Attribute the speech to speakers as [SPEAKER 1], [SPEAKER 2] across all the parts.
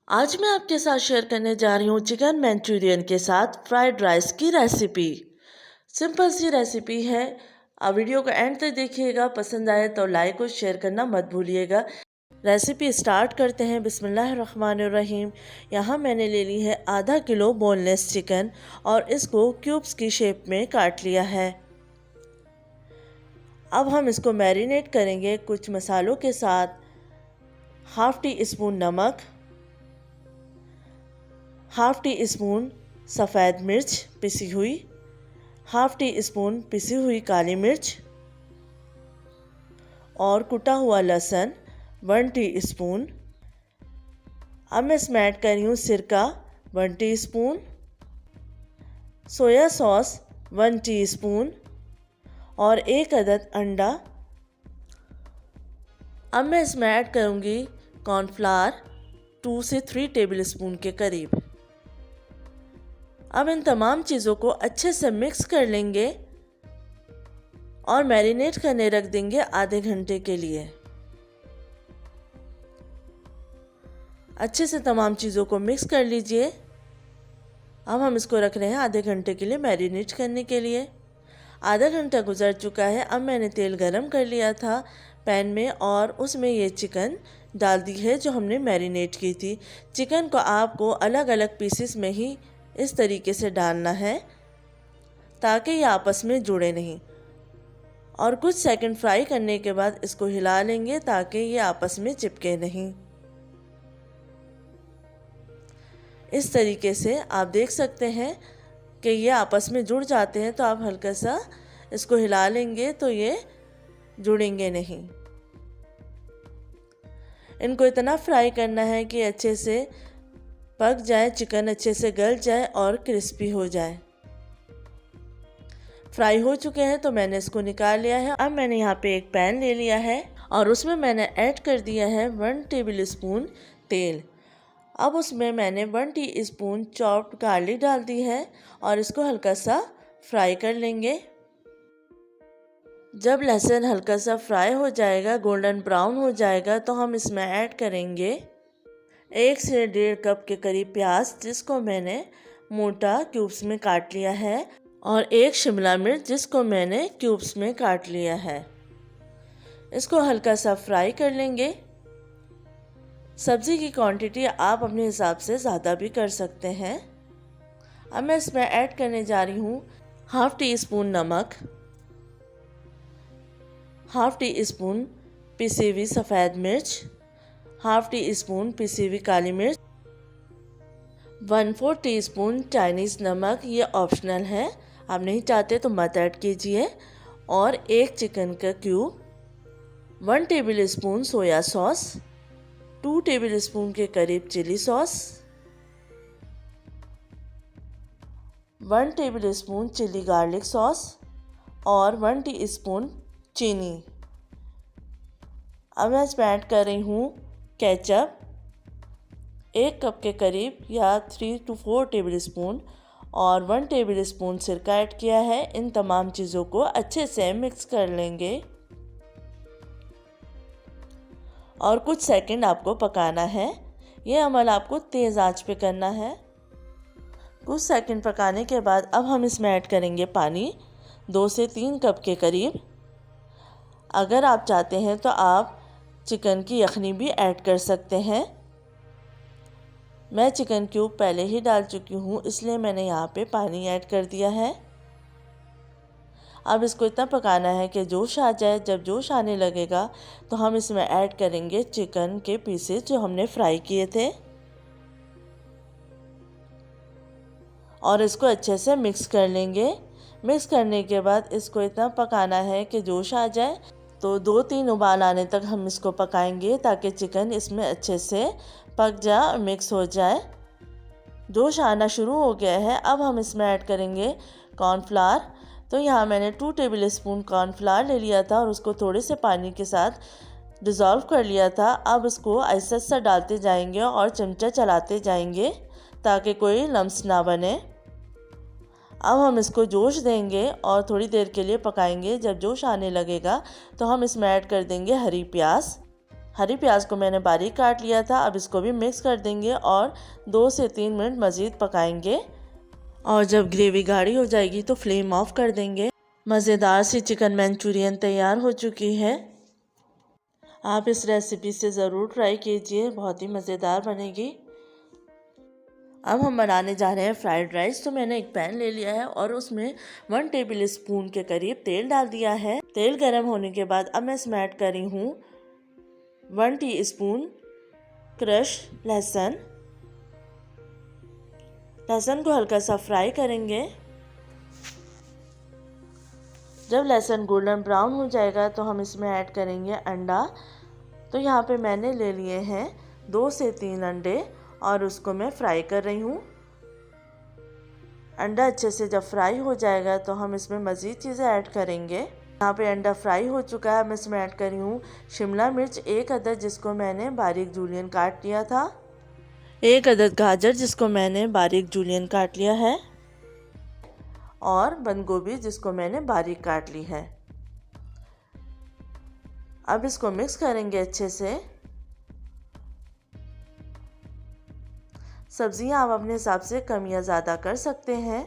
[SPEAKER 1] आज मैं आपके साथ शेयर करने जा रही हूँ चिकन मंचूरियन के साथ फ्राइड राइस की रेसिपी। सिंपल सी रेसिपी है। आप वीडियो को एंड तक देखिएगा। पसंद आए तो लाइक और शेयर करना मत भूलिएगा। रेसिपी स्टार्ट करते हैं। बिस्मिल्लाहिर्रहमानिर्रहीम। यहाँ मैंने ले ली है आधा किलो बोनलेस चिकन और इसको क्यूब्स की शेप में काट लिया है। अब हम इसको मैरिनेट करेंगे कुछ मसालों के साथ। हाफ़ टी स्पून नमक, हाफ़ टी स्पून सफ़ेद मिर्च पिसी हुई, हाफ़ टी स्पून पिसी हुई काली मिर्च और कुटा हुआ लहसुन 1 टीस्पून। अब मैं इसमें ऐड कर रही हूँ सिरका 1 टीस्पून, सोया सॉस 1 टीस्पून और 1 अदद अंडा। अब मैं इसमें ऐड करूँगी कॉर्नफ्लावर 2 से 3 टेबलस्पून के करीब। अब इन तमाम चीज़ों को अच्छे से मिक्स कर लेंगे और मैरिनेट करने रख देंगे आधे घंटे के लिए। अच्छे से तमाम चीज़ों को मिक्स कर लीजिए। अब हम इसको रख रहे हैं आधे घंटे के लिए मैरिनेट करने के लिए। आधा घंटा गुजर चुका है। अब मैंने तेल गरम कर लिया था पैन में और उसमें ये चिकन डाल दी है जो हमने मैरिनेट की थी। चिकन को आपको अलग अलग पीसेस में ही इस तरीके से डालना है ताकि ये आपस में जुड़े नहीं। और कुछ सेकंड फ्राई करने के बाद इसको हिला लेंगे ताकि ये आपस में चिपके नहीं। इस तरीके से आप देख सकते हैं कि ये आपस में जुड़ जाते हैं, तो आप हल्का सा इसको हिला लेंगे तो ये जुड़ेंगे नहीं। इनको इतना फ्राई करना है कि अच्छे से पक जाए, चिकन अच्छे से गल जाए और क्रिस्पी हो जाए। फ्राई हो चुके हैं तो मैंने इसको निकाल लिया है। अब मैंने यहाँ पे एक पैन ले लिया है और उसमें मैंने ऐड कर दिया है 1 टेबलस्पून तेल। अब उसमें मैंने 1 टीस्पून चॉप्ड गार्लिक डाल दी है और इसको हल्का सा फ्राई कर लेंगे। जब लहसुन हल्का सा फ्राई हो जाएगा, गोल्डन ब्राउन हो जाएगा, तो हम इसमें ऐड करेंगे 1 से 1.5 कप के करीब प्याज जिसको मैंने मोटा क्यूब्स में काट लिया है और 1 शिमला मिर्च जिसको मैंने क्यूब्स में काट लिया है। इसको हल्का सा फ्राई कर लेंगे। सब्ज़ी की क्वांटिटी आप अपने हिसाब से ज़्यादा भी कर सकते हैं। अब मैं इसमें ऐड करने जा रही हूँ हाफ़ टी स्पून नमक, हाफ़ टी स्पून पिसी हुई सफ़ेद मिर्च, हाफ़ टी स्पून पिसी हुई काली मिर्च, 1/4 टीस्पून चाइनीज़ नमक, ये ऑप्शनल है, आप नहीं चाहते तो मत ऐड कीजिए, और 1 चिकन का cube, 1 tablespoon soya sauce, 2 tablespoon के करीब chilli sauce, 1 tablespoon chilli garlic sauce और 1 टीस्पून चीनी। अब मैं इसमें ऐड कर रही हूँ केचप 1 कप के करीब या 3 to 4 टेबलस्पून और 1 टेबलस्पून सिरका ऐड किया है। इन तमाम चीज़ों को अच्छे से मिक्स कर लेंगे और कुछ सेकंड आपको पकाना है। ये अमल आपको तेज़ आंच पे करना है। कुछ सेकंड पकाने के बाद अब हम इसमें ऐड करेंगे पानी 2 से 3 कप के करीब। अगर आप चाहते हैं तो आप चिकन की यखनी भी ऐड कर सकते हैं। मैं चिकन क्यूब पहले ही डाल चुकी हूँ इसलिए मैंने यहाँ पे पानी ऐड कर दिया है। अब इसको इतना पकाना है कि जोश आ जाए। जब जोश आने लगेगा तो हम इसमें ऐड करेंगे चिकन के पीसेस जो हमने फ्राई किए थे और इसको अच्छे से मिक्स कर लेंगे। मिक्स करने के बाद इसको इतना पकाना है कि जोश आ जाए, तो 2-3 उबाल आने तक हम इसको पकाएंगे ताकि चिकन इसमें अच्छे से पक जाए, मिक्स हो जाए। जोश आना शुरू हो गया है। अब हम इसमें ऐड करेंगे कॉर्नफ्लावर। तो यहाँ मैंने 2 टेबलस्पून कॉर्नफ्लावर ले लिया था और उसको थोड़े से पानी के साथ डिज़ोल्व कर लिया था। अब इसको ऐसा ऐसा डालते जाएंगे और चमचा चलाते जाएंगे ताकि कोई लम्स ना बने। अब हम इसको जोश देंगे और थोड़ी देर के लिए पकाएंगे। जब जोश आने लगेगा तो हम इसमें ऐड कर देंगे हरी प्याज। हरी प्याज को मैंने बारीक काट लिया था। अब इसको भी मिक्स कर देंगे और 2 से 3 मिनट मज़ीद पकाएंगे और जब ग्रेवी गाढ़ी हो जाएगी तो फ्लेम ऑफ कर देंगे। मज़ेदार सी चिकन मंचूरियन तैयार हो चुकी है। आप इस रेसिपी से ज़रूर ट्राई कीजिए, बहुत ही मज़ेदार बनेगी। अब हम बनाने जा रहे हैं फ्राइड राइस। तो मैंने एक पैन ले लिया है और उसमें 1 टेबल स्पून के करीब तेल डाल दिया है। तेल गर्म होने के बाद अब मैं इसमें ऐड कर रही हूँ 1 टीस्पून क्रश लहसुन। लहसुन को हल्का सा फ्राई करेंगे। जब लहसुन गोल्डन ब्राउन हो जाएगा तो हम इसमें ऐड करेंगे अंडा। तो यहाँ पे मैंने ले लिए हैं 2 से 3 अंडे और उसको मैं फ्राई कर रही हूँ। अंडा अच्छे से जब फ्राई हो जाएगा तो हम इसमें मज़ीद चीज़ें ऐड करेंगे। यहाँ पे अंडा फ्राई हो चुका है। मैं इसमें ऐड कर रही हूँ शिमला मिर्च 1 अदद, जिसको मैंने बारीक जूलियन काट लिया था। 1 अदद गाजर, जिसको मैंने बारीक जूलियन काट लिया है। और बंद गोभी, जिसको मैंने बारीक काट ली है। अब इसको मिक्स करेंगे अच्छे से। सब्जियां आप अपने हिसाब से कम या ज़्यादा कर सकते हैं।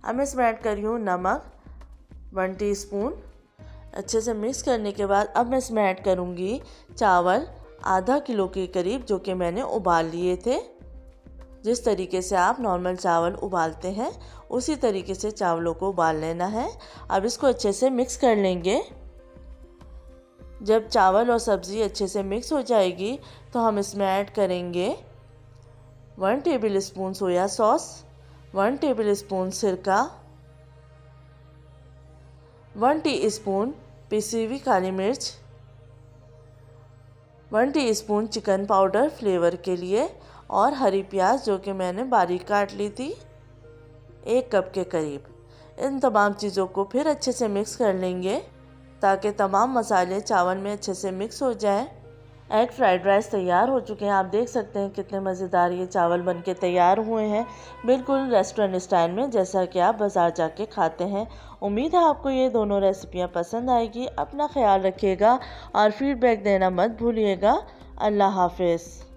[SPEAKER 1] अब मैं इसमें ऐड कर रही हूँ नमक 1 टीस्पून। अच्छे से मिक्स करने के बाद अब मैं इसमें ऐड करूँगी चावल आधा किलो के करीब, जो कि मैंने उबाल लिए थे। जिस तरीके से आप नॉर्मल चावल उबालते हैं उसी तरीके से चावलों को उबाल लेना है। अब इसको अच्छे से मिक्स कर लेंगे। जब चावल और सब्ज़ी अच्छे से मिक्स हो जाएगी तो हम इसमें ऐड करेंगे 1 table spoon soya sauce, 1 table spoon सिरका, 1 टीस्पून पिसी हुई काली मिर्च, 1 टीस्पून चिकन पाउडर फ्लेवर के लिए और हरी प्याज, जो कि मैंने बारीक काट ली थी 1 कप के करीब। इन तमाम चीज़ों को फिर अच्छे से मिक्स कर लेंगे ताकि तमाम मसाले चावल में अच्छे से मिक्स हो जाए। एग फ्राइड राइस तैयार हो चुके हैं। आप देख सकते हैं कितने मज़ेदार ये चावल बनके तैयार हुए हैं, बिल्कुल रेस्टोरेंट स्टाइल में, जैसा कि आप बाज़ार जाके खाते हैं। उम्मीद है आपको ये दोनों रेसिपियाँ पसंद आएगी। अपना ख्याल रखिएगा और फीडबैक देना मत भूलिएगा। अल्लाह हाफिज़।